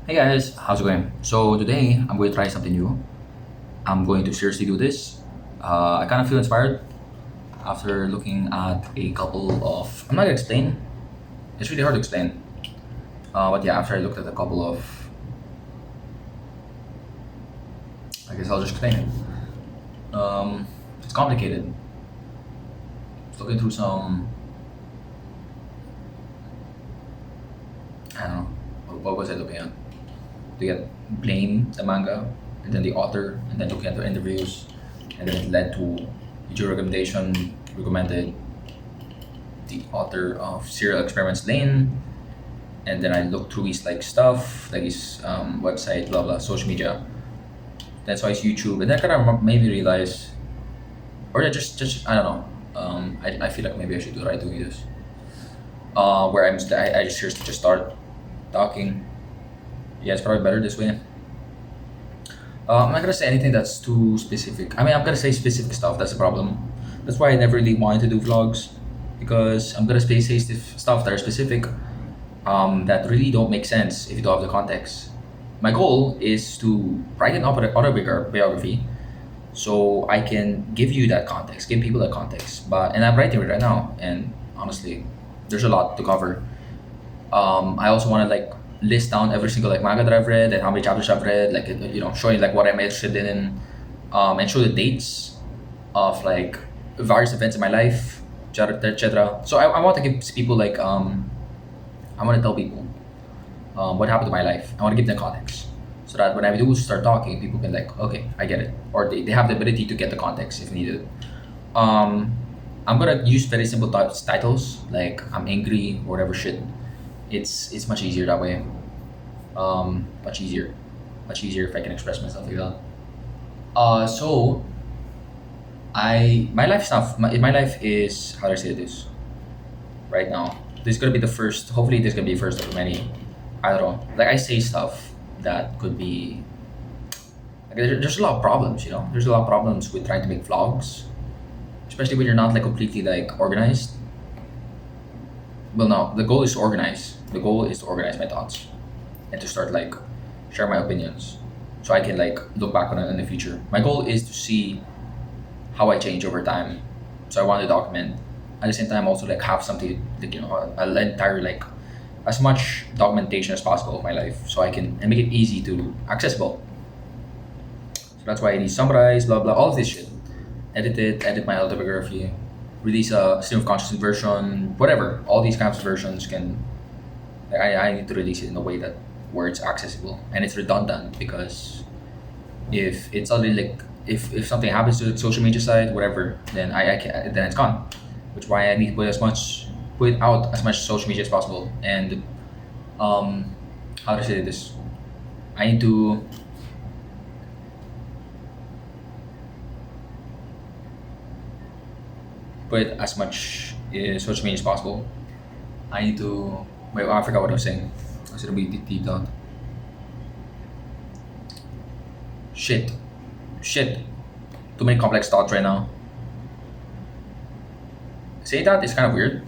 Hey guys, how's it going? So today I'm going to try something new. I'm going to seriously do this. I kind of feel inspired after looking at a couple of. I'm not gonna explain. It's really hard to explain. But yeah, after I looked at a couple of, I guess I'll just explain it. It's complicated. Looking through some. I don't know. What was I looking at? To get Blame, the manga, and then the author, and then looking at the interviews, and then it led to YouTube recommendation recommended the author of Serial Experiments Lane, and then I looked through his like stuff, like his website, blah blah, social media. That's why it's YouTube, and that kind of made me realize, or just I don't know. I feel like maybe I should try doing this. Where I just seriously just start talking. Yeah, it's probably better this way. I'm not gonna say anything that's too specific. I mean, I'm gonna say specific stuff. That's the problem. That's why I never really wanted to do vlogs, because I'm gonna say stuff that are specific, that really don't make sense if you don't have the context. My goal is to write an autobiography, so I can give you that context, give people that context. And I'm writing it right now, and honestly, there's a lot to cover. I also want to like list down every single like manga that I've read and how many chapters I've read, like showing like what I'm interested in, and show the dates of like various events in my life, etc. etc. So I want to give people like I want to tell people what happened to my life. I want to give them context so that when I do start talking, people can like, okay, I get it, or they have the ability to get the context if needed. Um, I'm gonna use very simple titles like I'm angry or whatever shit. It's much easier that way. Much easier, much easier if I can express myself like that. So my life stuff. My life is, how do I say this right now? This is gonna be the first. Hopefully, this is gonna be the first of many. I don't know. Like I say stuff that could be. Like, there's a lot of problems. There's a lot of problems with trying to make vlogs, especially when you're not like completely like organized. Well, no, the goal is to organize. The goal is to organize my thoughts and to start like share my opinions, so I can like look back on it in the future. My goal is to see how I change over time. So I want to document. At the same time, also like have something like an entire like as much documentation as possible of my life, so I can and make it easy to accessible. So that's why I need summarize, blah blah, all of this shit. Edit my autobiography, release a stream of consciousness version, whatever. All these kinds of versions can. I need to release it in a way that where it's accessible and it's redundant, because if it's already like if something happens to the social media site, whatever, then I can then it's gone. Which is why I need to put out as much social media as possible. And how to say this? I need to put as much social media as possible. I need to wait. I forgot what I was saying. I should be deep down. Shit, shit. Too many complex thoughts right now. Say that is kind of weird.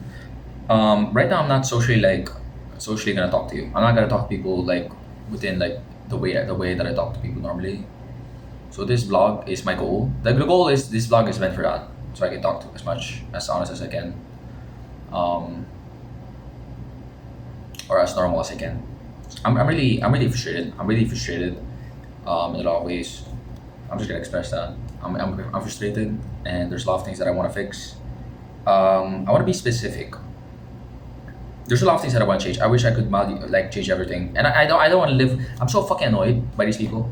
Right now I'm not socially gonna talk to you. I'm not gonna talk to people like within like the way that I talk to people normally. So this vlog is my goal. The goal is this vlog is meant for that, so I can talk to as much as honest as I can, um, or as normal as I can. I'm really frustrated. I'm really frustrated, in a lot of ways. I'm just gonna express that. I'm frustrated, and there's a lot of things that I want to fix. I want to be specific. There's a lot of things that I want to change. I wish I could like change everything, and I don't want to live. I'm so fucking annoyed by these people.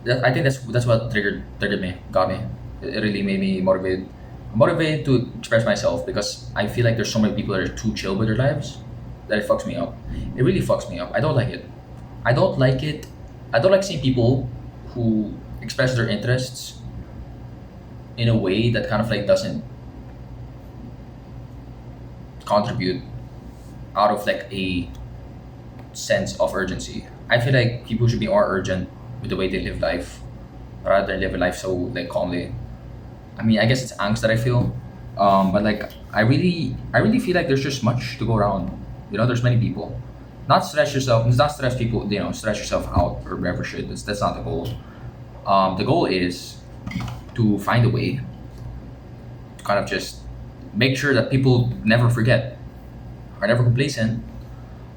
I think that's what triggered me, got me. It really made me motivated. I'm motivated to express myself because I feel like there's so many people that are too chill with their lives that it fucks me up. It really fucks me up. I don't like it. I don't like it. I don't like seeing people who express their interests in a way that kind of like doesn't contribute out of like a sense of urgency. I feel like people should be more urgent with the way they live life rather than live a life so like calmly. I mean, I guess it's angst that I feel, but like I really feel like there's just much to go around. There's many people. Not stress yourself. Not stress people. Stress yourself out or whatever shit. That's not the goal. The goal is to find a way to kind of just make sure that people never forget, are never complacent,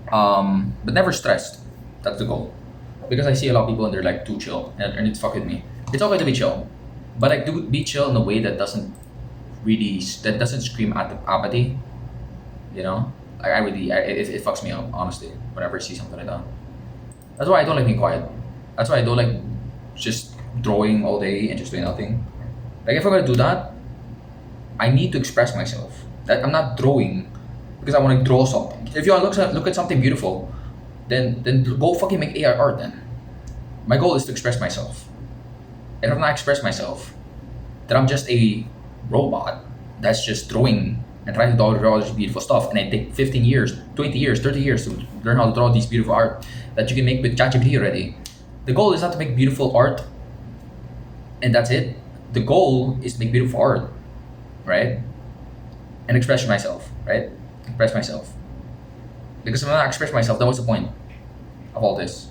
but never stressed. That's the goal. Because I see a lot of people and they're like too chill, and it's fucking me. It's okay to be chill, but like do be chill in a way that doesn't scream at apathy. You know, like it fucks me up honestly whenever I see something like that. That's why I don't like being quiet. That's why I don't like just drawing all day and just doing nothing. Like if I'm gonna do that, I need to express myself. That I'm not drawing because I want to draw something. If you want to look at something beautiful, then go fucking make AI art. Then my goal is to express myself. And if I'm not express myself, then I'm just a robot that's just drawing and trying to draw this beautiful stuff. And I take 15 years, 20 years, 30 years to learn how to draw these beautiful art that you can make with ChatGPT already. The goal is not to make beautiful art and that's it. The goal is to make beautiful art, right? And express myself, right? Express myself. Because if I'm not express myself, then what's the point of all this?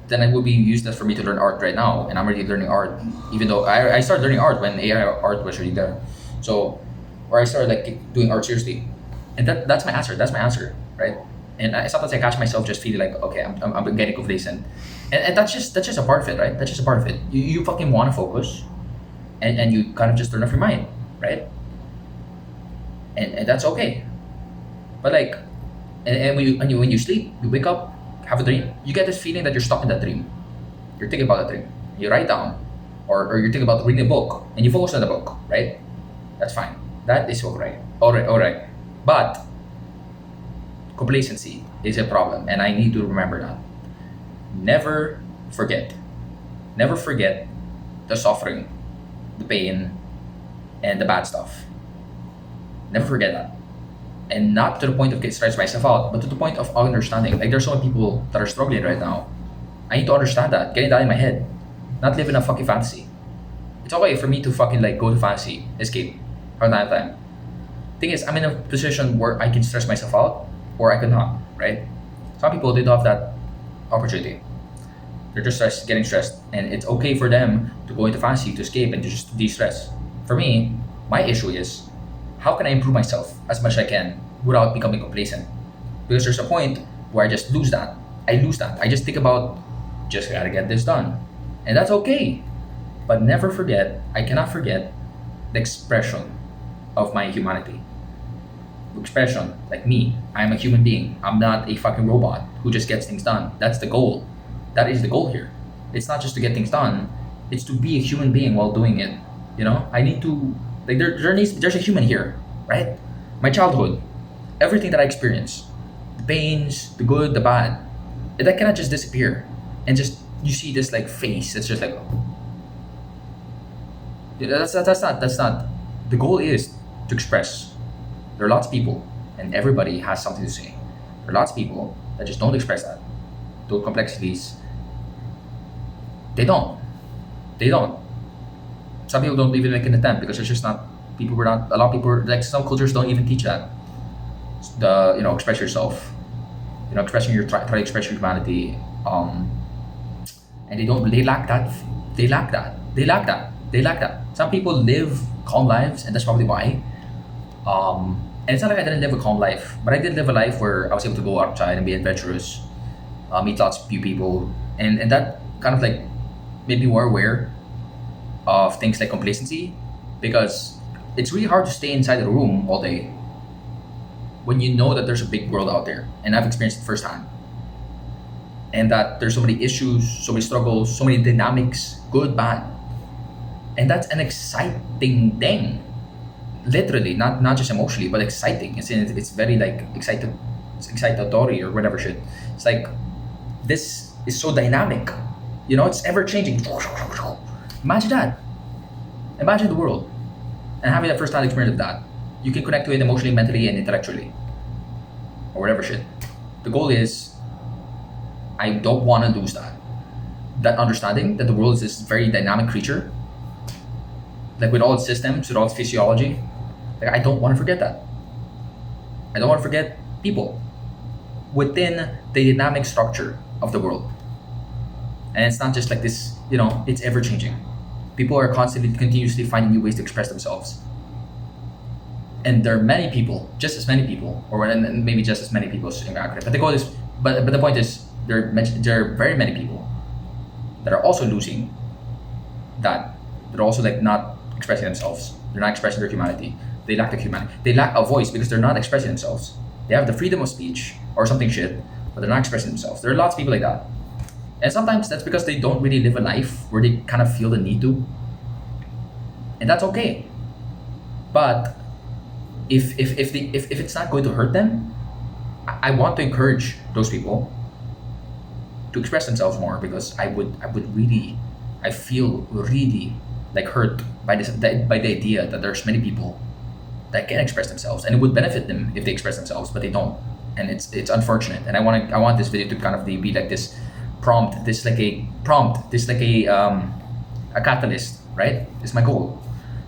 Then it would be useless for me to learn art right now, and I'm already learning art. Even though I started learning art when AI art was already there, so or I started like doing art seriously, and that's my answer. That's my answer, right? And sometimes I catch myself just feeling like, okay, I'm getting complacent, and that's just a part of it, right? That's just a part of it. You fucking want to focus, and you kind of just turn off your mind, right? And that's okay. But like, and when you sleep, you wake up, have a dream, you get this feeling that you're stuck in that dream. You're thinking about that dream. You write down, or you're thinking about reading a book, and you focus on the book, right? That's fine. That is alright. Alright. But complacency is a problem, and I need to remember that. Never forget. Never forget the suffering, the pain, and the bad stuff. Never forget that. And not to the point of getting stressed myself out, but to the point of understanding. Like there's so many people that are struggling right now. I need to understand that, getting that in my head, not live in a fucking fantasy. It's okay for me to fucking like go to fantasy, escape from time to time. Thing is, I'm in a position where I can stress myself out, or I cannot. Right? Some people they don't have that opportunity. They're just getting stressed, and it's okay for them to go into fantasy to escape and to just de-stress. For me, my issue is how can I improve myself as much as I can without becoming complacent? Because there's a point where I just lose that. I lose that. I just think about, just gotta get this done. And that's okay. But never forget, I cannot forget the expression of my humanity. Expression, like me. I'm a human being. I'm not a fucking robot who just gets things done. That's the goal. That is the goal here. It's not just to get things done, it's to be a human being while doing it. You know, I need to like there's a human here, right? My childhood, everything that I experienced, the pains, the good, the bad, that cannot just disappear, and just you see this like face that's just like that's not. The goal is to express. There are lots of people, and everybody has something to say. There are lots of people that just don't express that. Those complexities, they don't. They don't. Some people don't even make an attempt because it's just not people were not a lot of people like some cultures don't even teach that. Express yourself. Expressing try to express your humanity. And they lack that. They lack that. They lack that. They lack that. Some people live calm lives, and that's probably why. And it's not like I didn't live a calm life, but I did live a life where I was able to go outside and be adventurous, meet lots of new people, and that kind of like made me more aware of things like complacency, because it's really hard to stay inside the room all day when you know that there's a big world out there, and I've experienced it firsthand, and that there's so many issues, so many struggles, so many dynamics, good, bad, and that's an exciting thing. Literally, not just emotionally, but exciting. It's very like it's excitatory or whatever shit. It's like this is so dynamic. It's ever changing. Imagine that. Imagine the world and having that first hand experience of that. You can connect to it emotionally, mentally, and intellectually, or whatever shit. The goal is, I don't want to lose that. That understanding that the world is this very dynamic creature, like with all its systems, with all its physiology. Like I don't want to forget that. I don't want to forget people. within the dynamic structure of the world. And it's not just like this, it's ever changing. People are constantly, continuously finding new ways to express themselves. And there are many people, just as many people, or and maybe just as many people is inaccurate. But the goal is, but the point is, there are very many people that are also losing that. They're also like not expressing themselves. They're not expressing their humanity. They lack the humanity. They lack a voice because they're not expressing themselves. They have the freedom of speech or something shit, but they're not expressing themselves. There are lots of people like that. And sometimes that's because they don't really live a life where they kind of feel the need to. And that's okay. But if it's not going to hurt them, I want to encourage those people to express themselves more, because I feel really like hurt by by the idea that there's many people that can express themselves, and it would benefit them if they express themselves, but they don't. And it's unfortunate. And I want this video to kind of be like this prompt, this like a catalyst, right? It's my goal.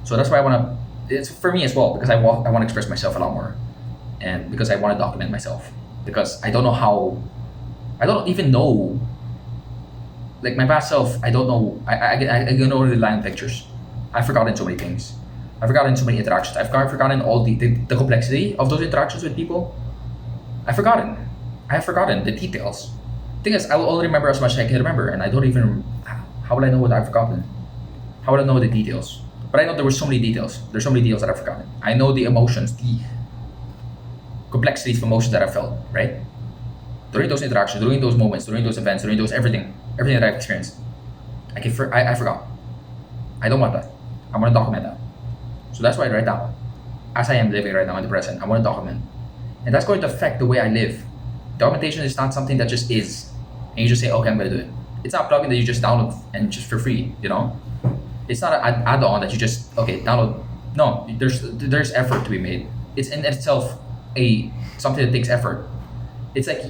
So that's why it's for me as well, because I want to express myself a lot more, and because I want to document myself, because I don't even know, like my past self. I don't know. I can only rely on pictures. I've forgotten so many things. I've forgotten so many interactions. I've forgotten all the complexity of those interactions with people. I have forgotten the details. Thing is, I will only remember as much as I can remember, and I don't even. How would I know what I've forgotten? How would I know the details? But I know there were so many details. There's so many details that I've forgotten. I know the emotions, the complexities of emotions that I felt, right? During those interactions, during those moments, during those events, during those everything that I've experienced. I forgot. I don't want that. I want to document that. So that's why right now, as I am living right now in the present, I want to document. And that's going to affect the way I live. Documentation is not something that just is, and you just say, okay, I'm going to do it. It's not a plugin that you just download and just for free, It's not an add-on that you just, download. No, there's effort to be made. It's in itself something that takes effort. It's like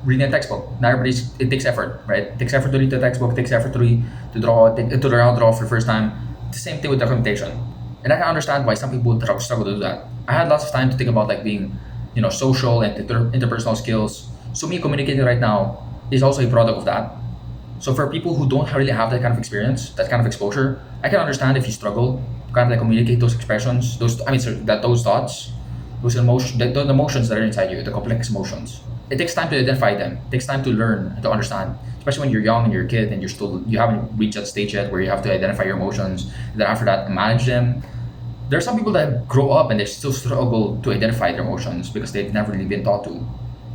reading a textbook. It takes effort, right? It takes effort to read the textbook. It takes effort to draw for the first time. The same thing with documentation. And I can understand why some people struggle to do that. I had lots of time to think about like being, social and interpersonal skills. So me communicating right now is also a product of that. So for people who don't really have that kind of experience, that kind of exposure, I can understand if you struggle to kind of like communicate those expressions, those thoughts, those emotions, the emotions that are inside you, the complex emotions. It takes time to identify them. It takes time to learn and to understand, especially when you're young and you're a kid and you haven't reached that stage yet where you have to identify your emotions. And then after that, manage them. There are some people that grow up and they still struggle to identify their emotions because they've never really been taught to,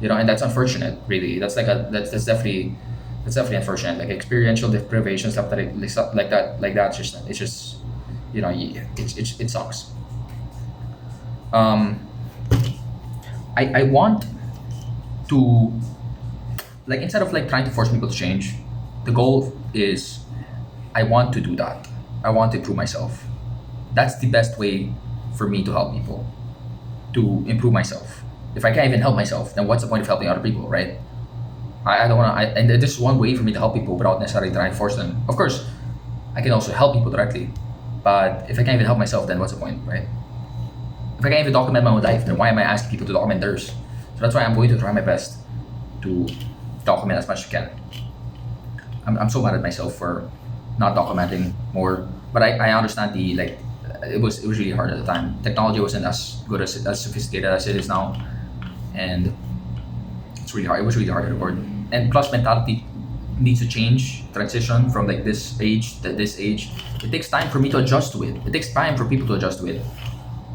and that's unfortunate. Really, that's definitely unfortunate. Like experiential deprivation, stuff like that. It's just, it sucks. I want to, like, instead of like trying to force people to change, the goal is I want to do that. I want to improve myself. That's the best way for me to help people, to improve myself. If I can't even help myself, then what's the point of helping other people, right? I don't want to, and this is one way for me to help people without necessarily trying to force them. Of course, I can also help people directly, but if I can't even help myself, then what's the point, right? If I can't even document my own life, then why am I asking people to document theirs? So that's why I'm going to try my best to document as much as I can. I'm so mad at myself for not documenting more, but I understand it was really hard at the time. Technology wasn't as good as sophisticated as it is now, and it's really hard. It was really hard to record. And plus, mentality needs to change, transition from like this age to this age. It takes time for me to adjust to it. It takes time for people to adjust to it,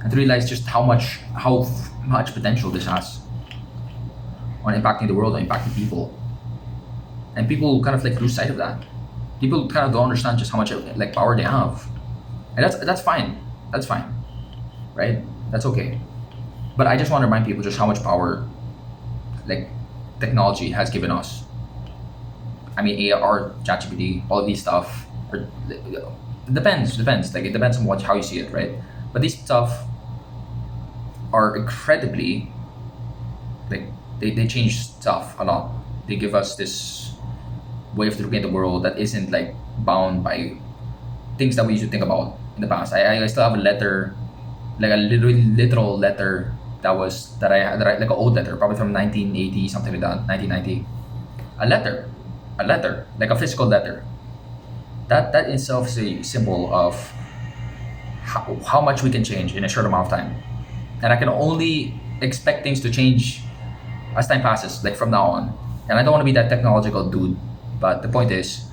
and to realize just how much potential this has on impacting the world, on impacting people. And people kind of like lose sight of that. People kind of don't understand just how much like power they have, and that's fine. That's fine, right? That's okay. But I just want to remind people just how much power, like, technology has given us. I mean, AR, ChatGPT, all of these stuff. Depends. Like, it depends on how you see it, right? But these stuff are incredibly, like, they change stuff a lot. They give us this way of looking at the world that isn't like bound by things that we used to think about in the past. I still have a letter, like a literal letter that I like an old letter, probably from 1980, something like that, 1990. A letter, like a physical letter. That in itself is a symbol of how much we can change in a short amount of time. And I can only expect things to change as time passes, like from now on. And I don't want to be that technological dude, but the point is,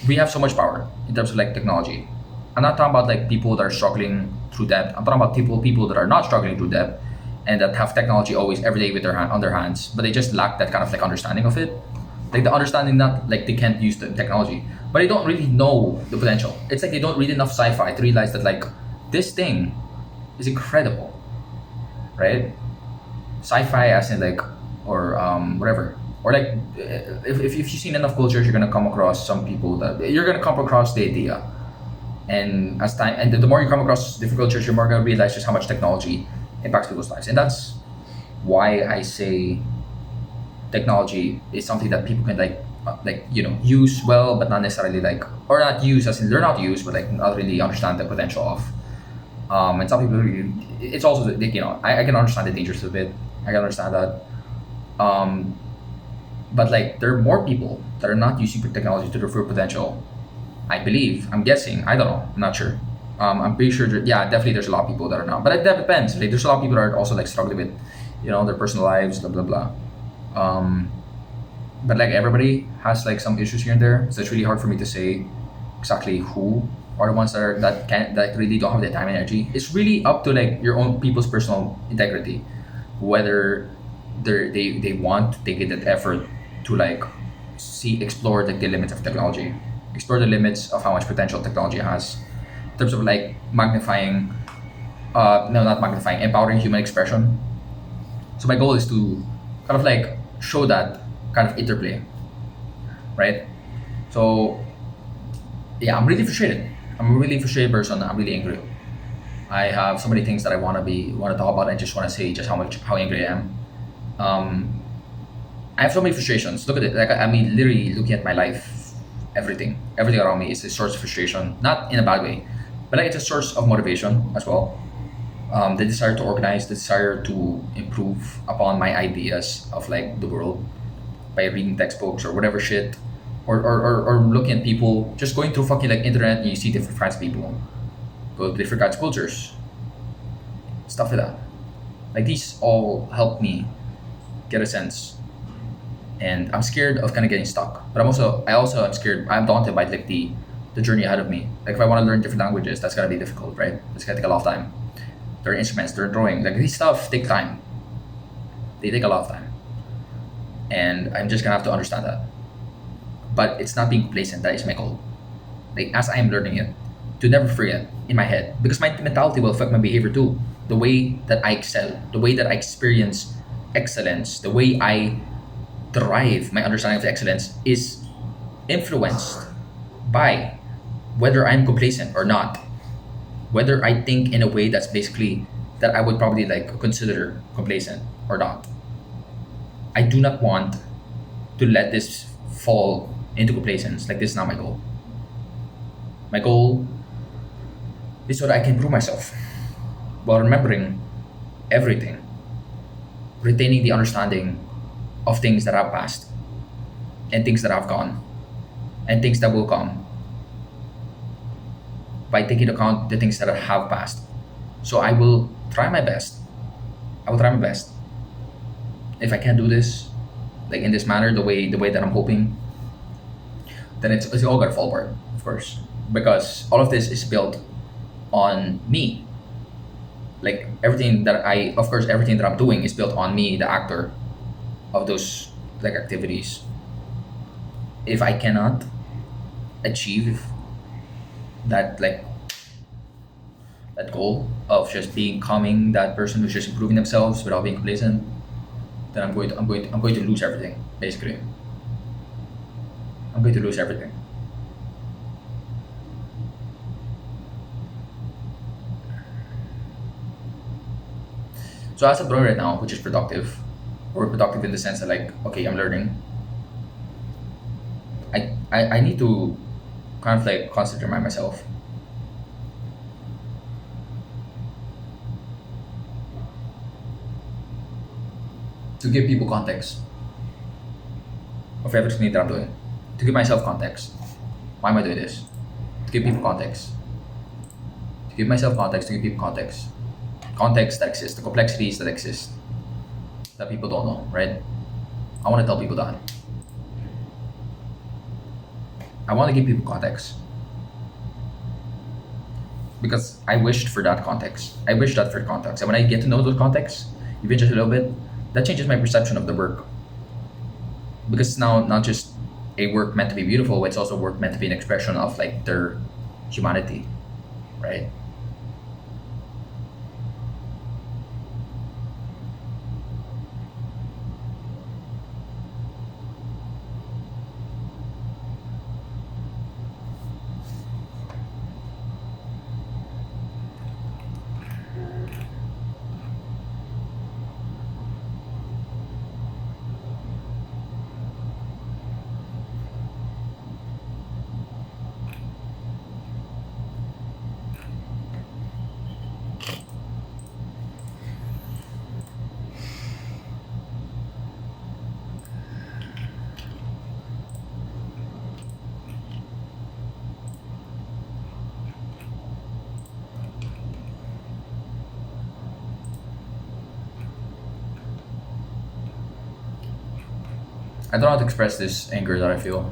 we have so much power in terms of like technology. I'm not talking about like people that are struggling through debt. I'm talking about people that are not struggling through debt and that have technology always every day with on their hands, but they just lack that kind of like understanding of it. Like the understanding, not like they can't use the technology, but they don't really know the potential. It's like they don't read enough sci-fi to realize that like this thing is incredible, right? Sci-fi as in like, or whatever, or like if you've seen enough cultures, you're gonna come across some people that you're gonna come across the idea. And as time, and the more you come across different cultures, you're more gonna realize just how much technology impacts people's lives. And that's why I say technology is something that people can like use well, but not necessarily like, or not use as in they're not used, but like not really understand the potential of. And some people really, it's also like, I can understand the dangers of it. I can understand that. But like there are more people that are not using technology to their full potential. I believe. I'm guessing. I don't know. I'm not sure. I'm pretty sure. Yeah, definitely. There's a lot of people that are not. But it depends. Like, there's a lot of people that are also like struggling with, their personal lives, blah blah blah. But like everybody has like some issues here and there. So it's really hard for me to say exactly who are the ones that really don't have the time and energy. It's really up to like your own people's personal integrity, whether they want to take it that effort to like explore like the limits of technology, explore the limits of how much potential technology has in terms of like magnifying, no, not magnifying, empowering human expression. So my goal is to kind of like show that kind of interplay, right? So yeah, I'm really frustrated. I'm a really frustrated person. I'm really angry. I have so many things that I want to talk about. I just want to say just how angry I am. I have so many frustrations. Look at it. Like I mean, literally looking at my life, everything around me is a source of frustration. Not in a bad way, but like it's a source of motivation as well. The desire to organize, the desire to improve upon my ideas of like the world by reading textbooks or whatever shit, or looking at people, just going through fucking like internet and you see different kinds of people, go to different kinds of cultures, stuff like that. Like these all help me get a sense. And I'm scared of kind of getting stuck. But I also am scared. I'm daunted by like the journey ahead of me. Like if I want to learn different languages, that's gonna be difficult, right? It's gonna take a lot of time. There are instruments, there are drawing. Like these stuff take time. They take a lot of time. And I'm just gonna have to understand that. But it's not being complacent. That is my goal. Like as I'm learning it, to never forget in my head, because my mentality will affect my behavior too. The way that I excel, the way that I experience excellence, the way I derive my understanding of excellence is influenced by whether I'm complacent or not, whether I think in a way that's basically that I would probably like consider complacent or not. I do not want to let this fall into complacence. Like this is not my goal. My goal is so that I can prove myself while remembering everything, retaining the understanding of things that have passed and things that have gone and things that will come by taking into account the things that have passed. So I will try my best. I will try my best. If I can't do this, like in this manner, the way that I'm hoping, then it's all gonna fall apart, of course, because all of this is built on me. Like everything that I'm doing is built on me, the actor of those like activities. If I cannot achieve that like that goal of just becoming that person who's just improving themselves without being complacent, then I'm going to lose everything. Basically, I'm going to lose everything. So as I'm doing right now, which is productive, or productive in the sense that like okay, I'm learning. I need to kind of like constantly remind myself to give people context of everything that I'm doing, to give myself context. Why am I doing this? To give people context. To give myself context, to give people context. Context that exists, the complexities that exist that people don't know, right? I want to tell people that. I want to give people context because I wished for that context. I wish that for context. And when I get to know those contexts, even just a little bit, that changes my perception of the work. Because it's now not just a work meant to be beautiful, it's also work meant to be an expression of like their humanity, right? I don't know how to express this anger that I feel.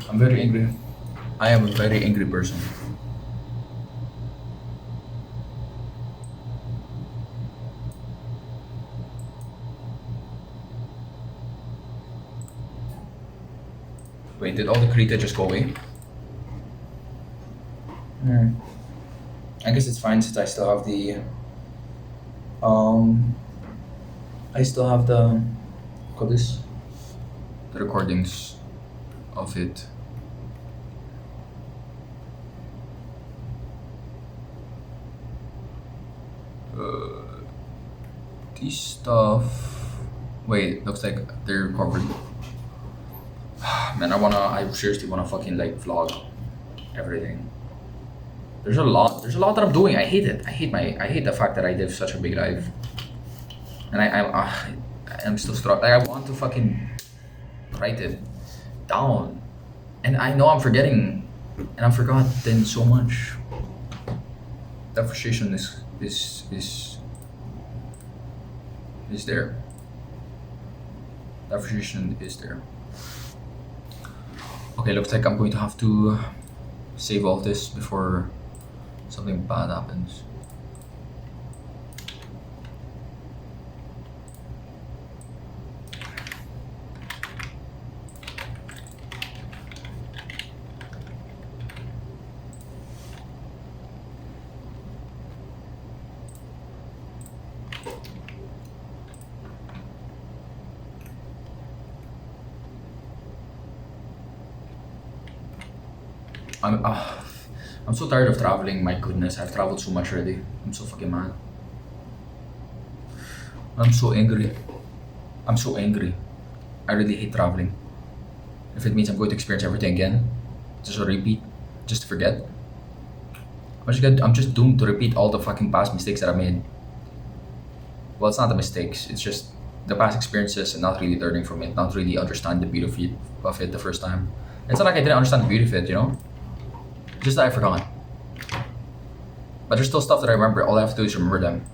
I'm very angry. I am a very angry person. Wait, did all the Krita just go away? Hmm. I guess it's fine since I still have the um I still have the call this the recordings of it. Uh, these stuff. Wait, looks like they're covered. Man, I seriously wanna fucking like vlog everything. There's a lot. There's a lot that I'm doing. I hate it. I hate the fact that I live such a big life, and I'm still struggling. Like, I want to fucking write it down, and I know I'm forgetting, and I've forgotten so much. That frustration is there. That frustration is there. Okay, looks like I'm going to have to save all this before something bad happens. I'm uh, I'm so tired of traveling. My goodness, I've traveled so much already. I'm so fucking mad. I'm so angry. I'm so angry. I really hate traveling. If it means I'm going to experience everything again, just a repeat, just to forget. I'm just doomed to repeat all the fucking past mistakes that I made. Well, it's not the mistakes. It's just the past experiences and not really learning from it, not really understand the beauty of it the first time. It's not like I didn't understand the beauty of it, you know. Just that I forgot. But there's still stuff that I remember. All I have to do is remember them.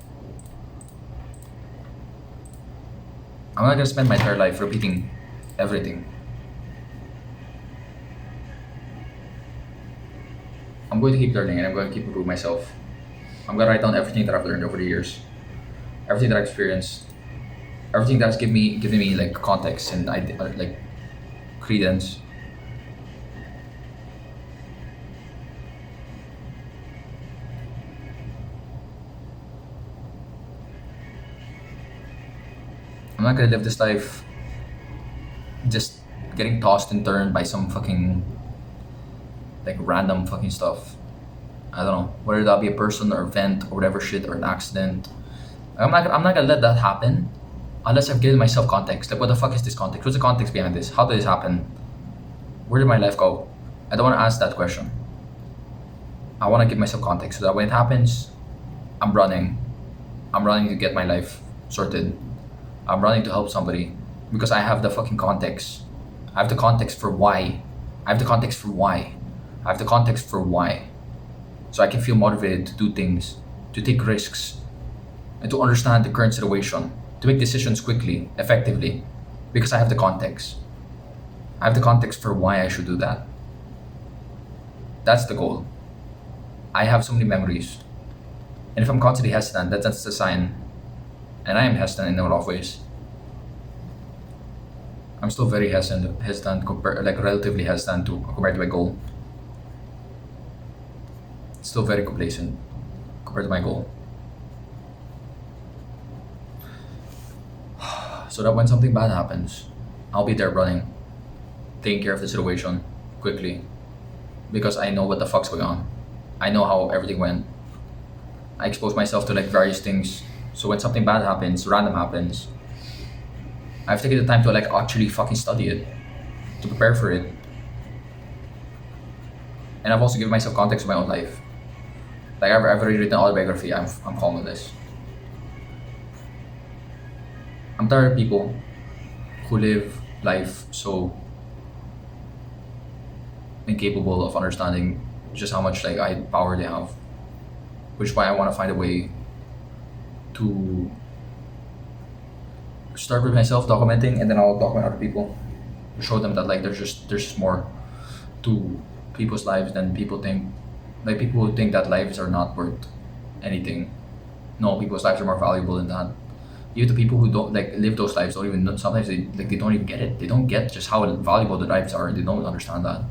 I'm not gonna spend my entire life repeating everything. I'm going to keep learning and I'm going to keep improving myself. I'm gonna write down everything that I've learned over the years, everything that I experienced, everything that's given me like context and like credence. I'm not gonna live this life just getting tossed and turned by some fucking like random fucking stuff. I don't know whether that be a person or event or whatever shit or an accident. I'm not gonna let that happen unless I've given myself context. Like, what the fuck is this context? What's the context behind this? How did this happen? Where did my life go? I don't want to ask that question. I want to give myself context so that when it happens, I'm running. I'm running to get my life sorted. I'm running to help somebody because I have the fucking context. I have the context for why. I have the context for why. I have the context for why. So I can feel motivated to do things, to take risks, and to understand the current situation, to make decisions quickly, effectively, because I have the context. I have the context for why I should do that. That's the goal. I have so many memories. And if I'm constantly hesitant, that's a sign. And I am hesitant in a lot of ways. I'm still very like relatively hesitant compared to my goal. Still very complacent compared to my goal. So that when something bad happens, I'll be there running, taking care of the situation quickly, because I know what the fuck's going on. I know how everything went. I expose myself to like various things. So when something bad happens, random happens, I've taken the time to like actually fucking study it, to prepare for it. And I've also given myself context of my own life. Like I've already written an autobiography. I'm calling this. I'm tired of people who live life so incapable of understanding just how much like power they have. Which is why I want to find a way to start with myself documenting, and then I'll document other people, show them that like there's just more to people's lives than people think. Like people who think that lives are not worth anything. No, people's lives are more valuable than that. Even the people who don't like live those lives don't even know, sometimes they don't even get it. They don't get just how valuable the lives are. They don't understand that.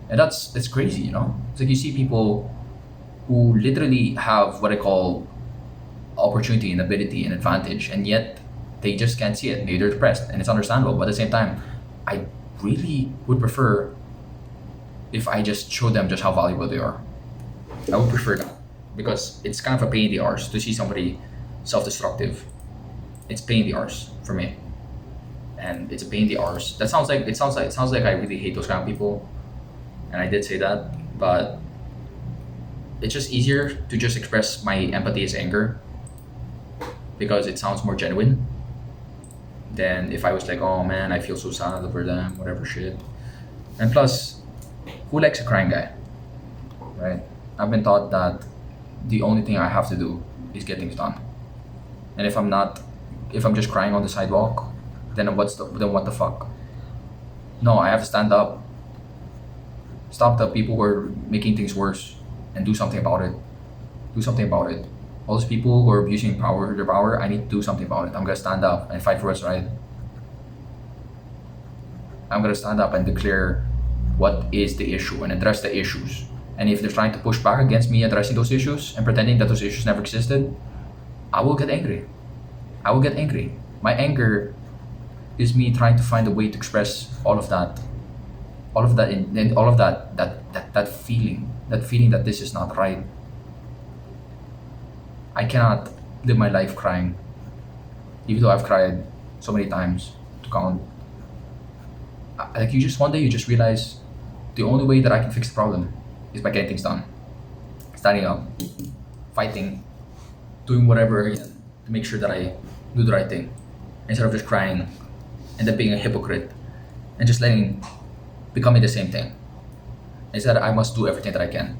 And that's crazy, you know? It's like you see people who literally have what I call opportunity and ability and advantage, and yet they just can't see it. Maybe they're depressed, and it's understandable. But at the same time, I really would prefer if I just show them just how valuable they are. I would prefer that because it's kind of a pain in the arse to see somebody self-destructive. It's pain in the arse for me, and it's a pain in the arse. It sounds like I really hate those kind of people, and I did say that, but it's just easier to just express my empathy as anger because it sounds more genuine than if I was like, oh man, I feel so sad for them, whatever shit. And plus, who likes a crying guy, right? I've been taught that the only thing I have to do is get things done. And if I'm just crying on the sidewalk, then what the fuck? No, I have to stand up, stop the people who are making things worse, and do something about it. Do something about it. All those people who are abusing their power, I need to do something about it. I'm gonna stand up and fight for what's right. I'm gonna stand up and declare what is the issue and address the issues. And if they're trying to push back against me addressing those issues and pretending that those issues never existed, I will get angry. I will get angry. My anger is me trying to find a way to express all of that, and all of that feeling, that this is not right. I cannot live my life crying, even though I've cried so many times to count. Like you just one day you just realize the only way that I can fix the problem is by getting things done, standing up, fighting, doing whatever to make sure that I do the right thing, instead of just crying and then being a hypocrite and just becoming the same thing. Instead, I must do everything that I can.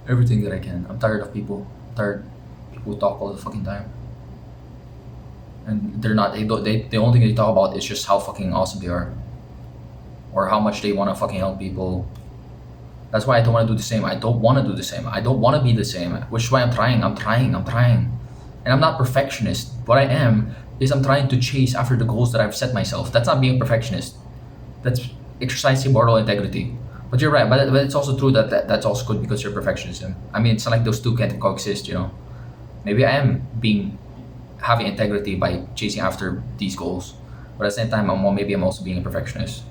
Everything that I can. I'm tired of people. I'm tired of people who talk all the fucking time. And they're not. The only thing they talk about is just how fucking awesome they are, or how much they want to fucking help people, That's why I don't want to do the same. I don't want to do the same. I don't want to be the same, which is why I'm trying. And I'm not perfectionist. What I am is I'm trying to chase after the goals that I've set myself. That's not being a perfectionist. That's exercising moral integrity. But you're right. But it's also true that, that's also good because you're perfectionism. I mean, it's not like those two can't coexist. Maybe I am having integrity by chasing after these goals, but at the same time, maybe I'm also being a perfectionist.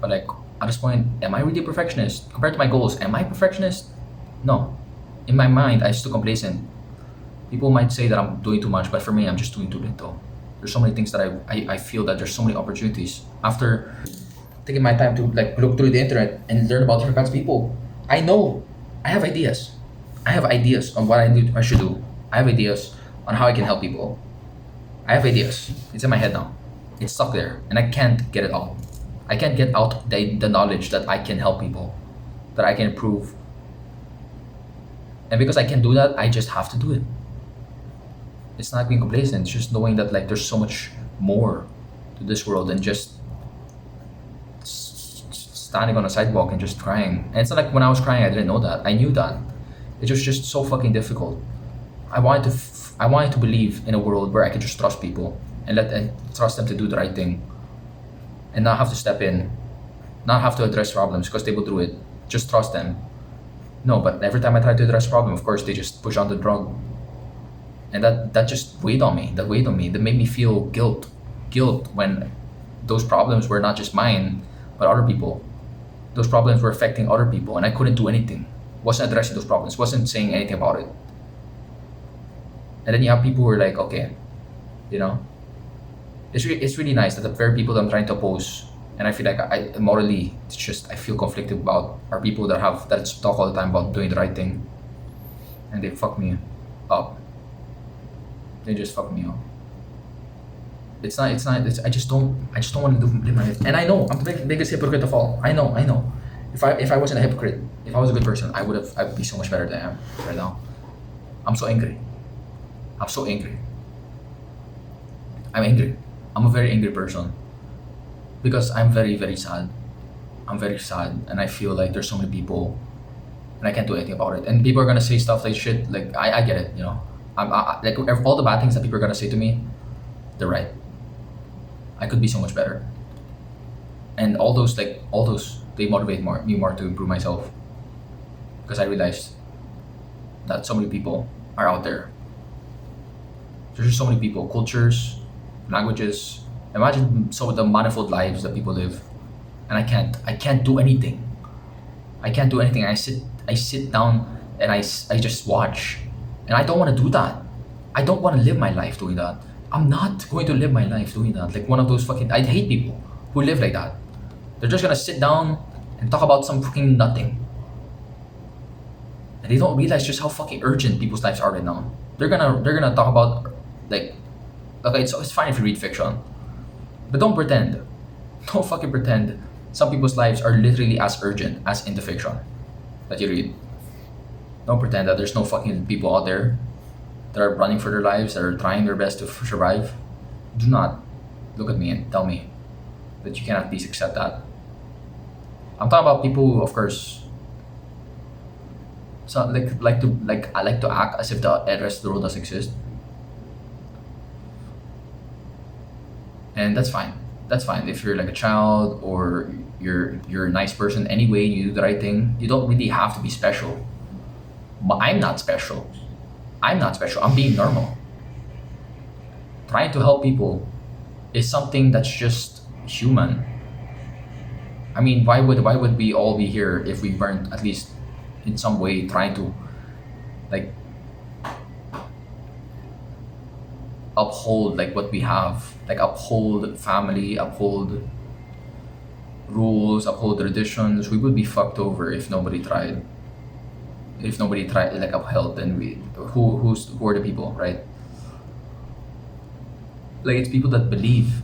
But like at this point, am I really a perfectionist compared to my goals? Am I a perfectionist? No. In my mind, I'm still complacent. People might say that I'm doing too much, but for me, I'm just doing too little. There's so many things that I feel that there's so many opportunities. After taking my time to like look through the internet and learn about different kinds of people, I know I have ideas. I have ideas on what I should do. I have ideas on how I can help people. I have ideas. It's in my head now. It's stuck there, and I can't get it out. I can't get out the knowledge that I can help people, that I can improve. And because I can do that, I just have to do it. It's not being complacent. It's just knowing that like there's so much more to this world than just standing on a sidewalk and just crying. And it's not like when I was crying, I didn't know that. I knew that. It was just so fucking difficult. I wanted to believe in a world where I could just trust people and trust them to do the right thing, and not have to step in, not have to address problems because they will do it. Just trust them. No, but every time I try to address a problem, of course, they just push on the drug, and that just weighed on me. That weighed on me. That made me feel guilt when those problems were not just mine, but other people. Those problems were affecting other people, and I couldn't do anything. Wasn't addressing those problems. Wasn't saying anything about it. And then you have people who are like, okay, it's really nice that the very people that I'm trying to oppose, and I feel like I morally, it's just I feel conflicted about, are people that talk all the time about doing the right thing, and they fuck me up. They just fuck me up. I just don't want to live my life. And I know I'm the biggest hypocrite of all. I know. If I wasn't a hypocrite, if I was a good person, I'd be so much better than I am right now. I'm so angry. I'm angry. I'm a very angry person because I'm very, very sad. I'm very sad, and I feel like there's so many people, and I can't do anything about it. And people are gonna say stuff like shit. Like I get it. Like all the bad things that people are gonna say to me, they're right. I could be so much better. And all those they motivate me more to improve myself, because I realized that so many people are out there. There's just so many people, cultures, languages. Imagine some of the manifold lives that people live, and I can't do anything. I can't do anything. I sit down and I just watch, and I don't want to do that. I don't want to live my life doing that. I'm not going to live my life doing that. Like one of those I hate people who live like that. They're just gonna sit down and talk about some fucking nothing, and they don't realize just how fucking urgent people's lives are right now. They're gonna talk about like, okay, it's fine if you read fiction, but don't pretend. Don't fucking pretend some people's lives are literally as urgent as in the fiction that you read. Don't pretend that there's no fucking people out there that are running for their lives, that are trying their best to survive. Do not look at me and tell me that you cannot please accept that. I'm talking about people who, of course, so I like to act as if the rest of the world doesn't exist. And that's fine. That's fine. If you're like a child or you're a nice person anyway, you do the right thing, you don't really have to be special. But I'm not special. I'm being normal. Trying to help people is something that's just human. I mean, why would we all be here if we weren't at least in some way trying to like uphold like what we have, like uphold family, uphold rules, uphold traditions? We would be fucked over if nobody tried. If nobody tried like upheld, then who are the people, right? Like it's people that believe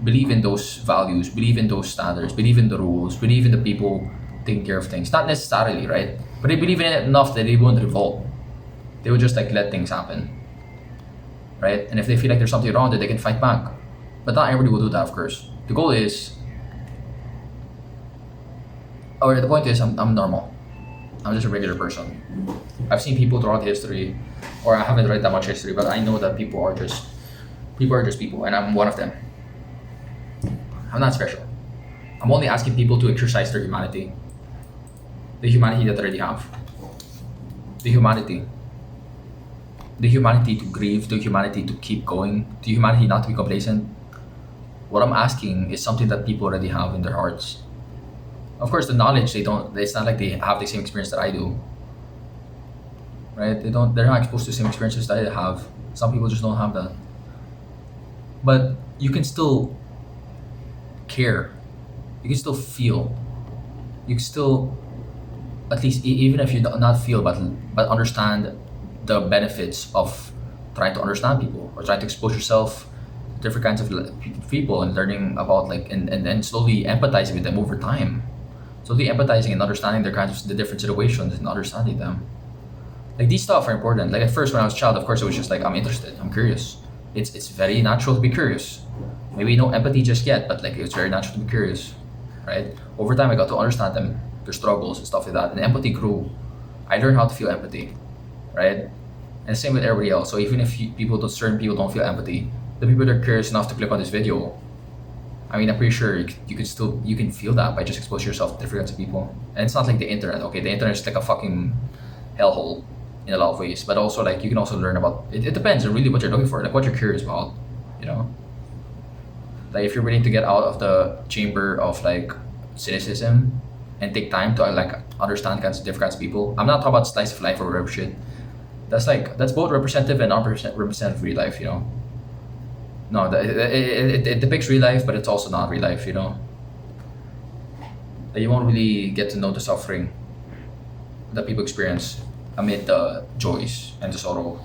in those values, believe in those standards, believe in the rules, believe in the people taking care of things. Not necessarily, right? But they believe in it enough that they won't revolt. They would just like let things happen, right? And if they feel like there's something wrong, that they can fight back. But not everybody will do that, of course. The goal is Or the point is, I'm normal. I'm just a regular person. I've seen people throughout history, or I haven't read that much history, but I know that people are just people, and I'm one of them. I'm not special. I'm only asking people to exercise their humanity, the humanity that they already have, the humanity, the humanity to grieve, the humanity to keep going, the humanity not to be complacent. What I'm asking is something that people already have in their hearts. Of course, the knowledge they don't. It's not like they have the same experience that I do, right? They don't. They're not exposed to the same experiences that I have. Some people just don't have that. But you can still care. You can still feel. You can still, at least even if you do not feel, but understand the benefits of trying to understand people or trying to expose yourself to different kinds of people and learning about like and slowly empathizing with them over time. Slowly empathizing and understanding their kinds of the different situations and understanding them. Like these stuff are important. Like at first when I was a child, of course it was just like I'm interested, I'm curious. It's very natural to be curious. Maybe no empathy just yet, but like it's very natural to be curious, right? Over time I got to understand them, their struggles and stuff like that, and empathy grew. I learned how to feel empathy, right? And same with everybody else. So even if certain people don't feel empathy, the people that are curious enough to click on this video, I mean, I'm pretty sure you can still you can feel that by just exposing yourself to different kinds of people. And it's not like the internet. Okay, the internet is like a fucking hellhole in a lot of ways. But also like you can also learn about it. It depends on really what you're looking for, like what you're curious about. You know, like if you're willing to get out of the chamber of like cynicism and take time to like understand kinds of different kinds of people. I'm not talking about slice of life or whatever shit. That's both representative and non-representative real life. You know. No, it depicts real life, but it's also not real life. You know. That you won't really get to know the suffering that people experience amid the joys and the sorrow,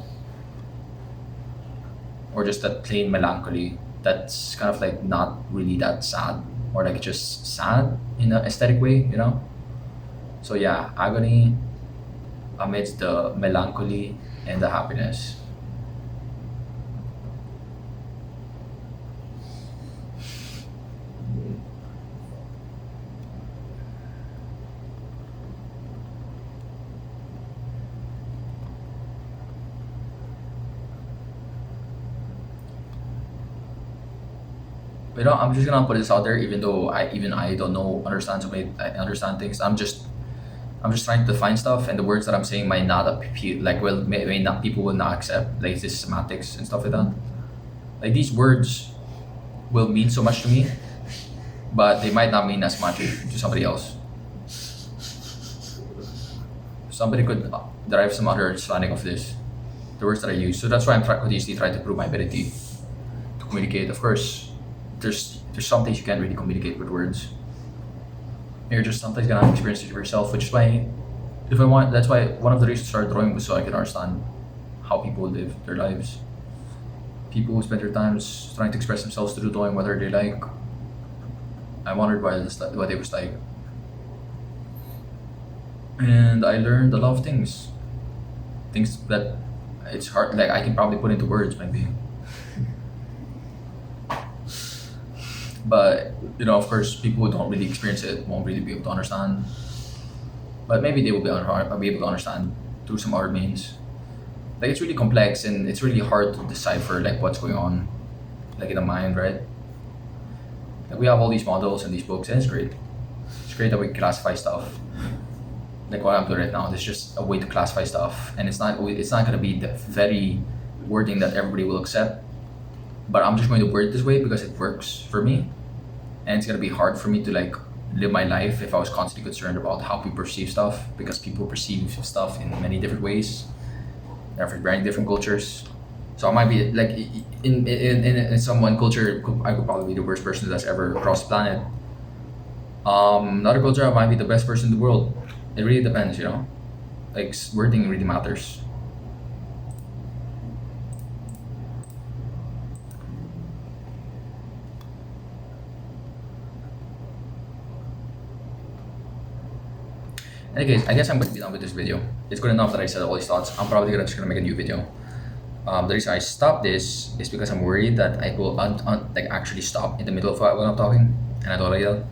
or just that plain melancholy that's kind of like not really that sad, or like just sad in an aesthetic way, you know? So yeah, agony amidst the melancholy and the happiness. You know, I'm just gonna put this out there, even though I don't know understand so many I understand things. I'm just trying to find stuff, and the words that I'm saying might not appeal like may not people will not accept like this semantics and stuff like that. Like these words will mean so much to me, but they might not mean as much to somebody else. Somebody could derive some other understanding of this, the words that I use. So that's why I'm continuously trying to prove my ability to communicate. Of course, there's some things you can't really communicate with words. You're just sometimes gonna have to experience it yourself, which is why if I want that's why one of the reasons I started drawing was so I can understand how people live their lives. People who spend their times trying to express themselves through drawing whether they like. I wondered what it was like. And I learned a lot of things. Things that it's hard like I can probably put into words maybe. But you know, of course, people who don't really experience it won't really be able to understand. But maybe they will be able to understand through some other means. Like it's really complex and it's really hard to decipher like what's going on, like in the mind, right? Like we have all these models and these books, and it's great. It's great that we classify stuff. Like what I'm doing right now, it's just a way to classify stuff, and it's not gonna be the very wording that everybody will accept. But I'm just going to word it this way because it works for me, and it's gonna be hard for me to like live my life if I was constantly concerned about how people perceive stuff, because people perceive stuff in many different ways, they're very different cultures. So I might be like in some one culture, I could probably be the worst person that's ever crossed the planet. Another culture, I might be the best person in the world. It really depends, you know. Like wording really matters. Anyways, I guess I'm going to be done with this video. It's good enough that I said all these thoughts. I'm probably just gonna make a new video. The reason I stopped this is because I'm worried that I will like actually stop in the middle of what I'm talking, and I don't like that.